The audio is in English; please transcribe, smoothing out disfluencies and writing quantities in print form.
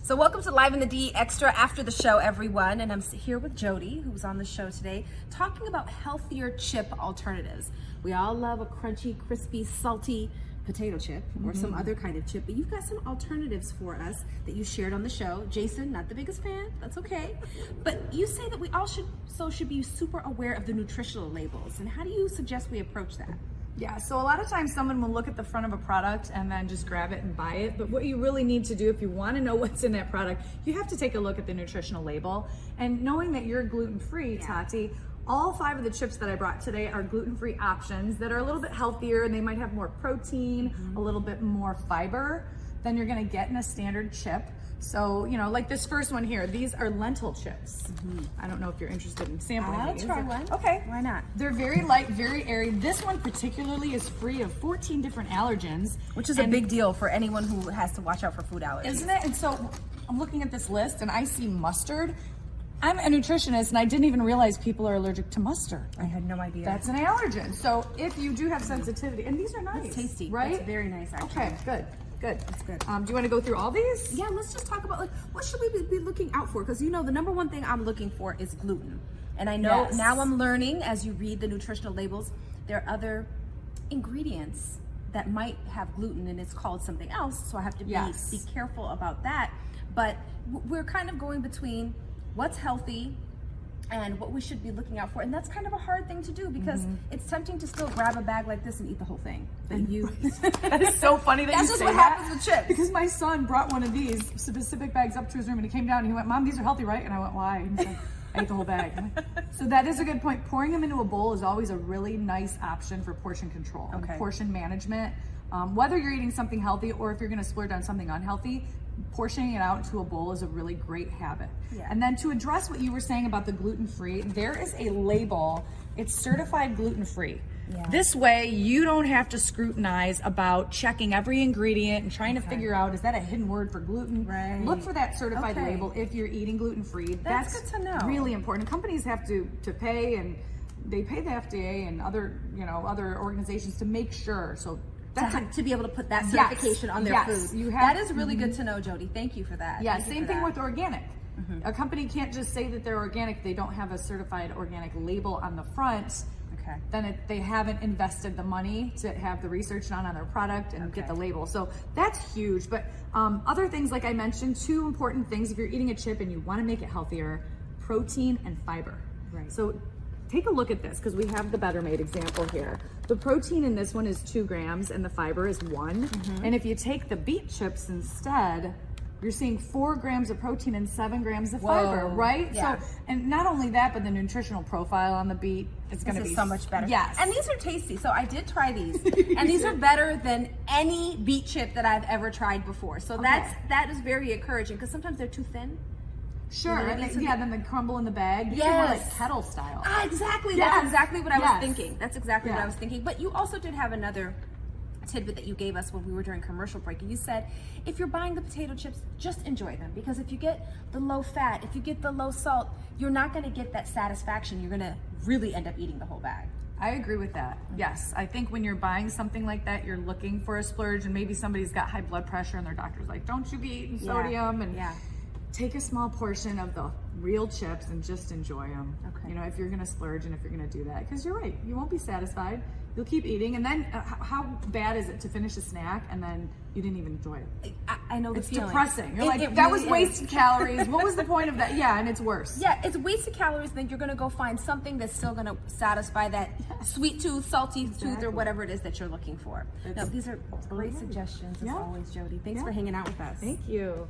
So welcome to Live in the D Extra After the Show, everyone. And I'm here with Jodi, who's on the show today, talking about healthier chip alternatives. We all love a crunchy, crispy, salty potato chip or some other kind of chip, but you've got some alternatives for us that you shared on the show. Jason, not the biggest fan, that's okay. But you say that we all should be super aware of the nutritional labels. And how do you suggest we approach that? Yeah, so a lot of times someone will look at the front of a product and then just grab it and buy it. But what you really need to do if you want to know what's in that product, you have to take a look at the nutritional label. And knowing that you're gluten-free, Tati, all 5 of the chips that I brought today are gluten-free options that are a little bit healthier and they might have more protein, a little bit more fiber than you're gonna get in a standard chip. So, you know, like this first one here, these are lentil chips. I don't know if you're interested in sampling these. I'll try one. Okay. Why not? They're very light, very airy. This one particularly is free of 14 different allergens. Which is a big deal for anyone who has to watch out for food allergies. Isn't it? And so I'm looking at this list and I see mustard. I'm a nutritionist and I didn't even realize people are allergic to mustard. I had no idea. That's an allergen. So if you do have sensitivity, and these are nice. That's tasty. Right? That's very nice, actually. Okay, good. Good. That's good. Do you want to go through all these? Yeah, let's just talk about like what should we be looking out for? Because you know the number one thing I'm looking for is gluten, and I know now I'm learning as you read the nutritional labels there are other ingredients that might have gluten and it's called something else. So I have to be careful about that. But we're kind of going between what's healthy and what we should be looking out for. And that's kind of a hard thing to do because it's tempting to still grab a bag like this and eat the whole thing. And That is so funny that that's you just say what that. happens with chips. Because my son brought one of these specific bags up to his room and he came down and he went, "Mom, these are healthy, right?" And I went, "Why?" And he's like, "I ate the whole bag." So that is a good point. Pouring them into a bowl is always a really nice option for portion control and portion management. Whether you're eating something healthy or if you're gonna splurge on something unhealthy, portioning it out into a bowl is a really great habit. And then to address what you were saying about the gluten-free, there is a label, it's certified gluten-free. This way you don't have to scrutinize about checking every ingredient and trying to figure out, is that a hidden word for gluten? Look for that certified label if you're eating gluten-free. That's good to know. Really important. Companies have to pay, and they pay the FDA and other, other organizations to make sure. So to be able to put that certification on their food. That is really good to know, Jodi. Thank you for that. Yeah, same thing with organic. A company can't just say that they're organic. They don't have a certified organic label on the front. Then they haven't invested the money to have the research done on their product and get the label. So that's huge. But other things, like I mentioned, 2 important things if you're eating a chip and you want to make it healthier: protein and fiber. So take a look at this because we have the Better Made example here. The protein in this one is 2 grams and the fiber is 1. And if you take the beet chips instead, you're seeing 4 grams of protein and 7 grams of fiber, right? So, and not only that, but the nutritional profile on the beet is going to be so much better. Yes. And these are tasty. So I did try these and these are better than any beet chip that I've ever tried before. So that is very encouraging because sometimes they're too thin. Sure, then they crumble in the bag. These are more like kettle style. Exactly, that's exactly what I was thinking. That's exactly what I was thinking. But you also did have another tidbit that you gave us when we were during commercial break. And you said, if you're buying the potato chips, just enjoy them. Because if you get the low fat, if you get the low salt, you're not gonna get that satisfaction. You're gonna really end up eating the whole bag. I agree with that. Yes, I think when you're buying something like that, you're looking for a splurge, and maybe somebody's got high blood pressure and their doctor's like, "Don't you be eating sodium?" And take a small portion of the real chips and just enjoy them. If you're gonna splurge and if you're gonna do that, because you're right, you won't be satisfied. You'll keep eating, and then how bad is it to finish a snack and then you didn't even enjoy it? I know the feeling. It's depressing. You're like, that was wasted calories. What was the point of that? Yeah, and it's worse. Yeah, it's wasted calories. Then you're gonna go find something that's still gonna satisfy that sweet tooth, salty tooth, or whatever it is that you're looking for. Now, these are great suggestions as always, Jodi. Thanks for hanging out with us. Thank you.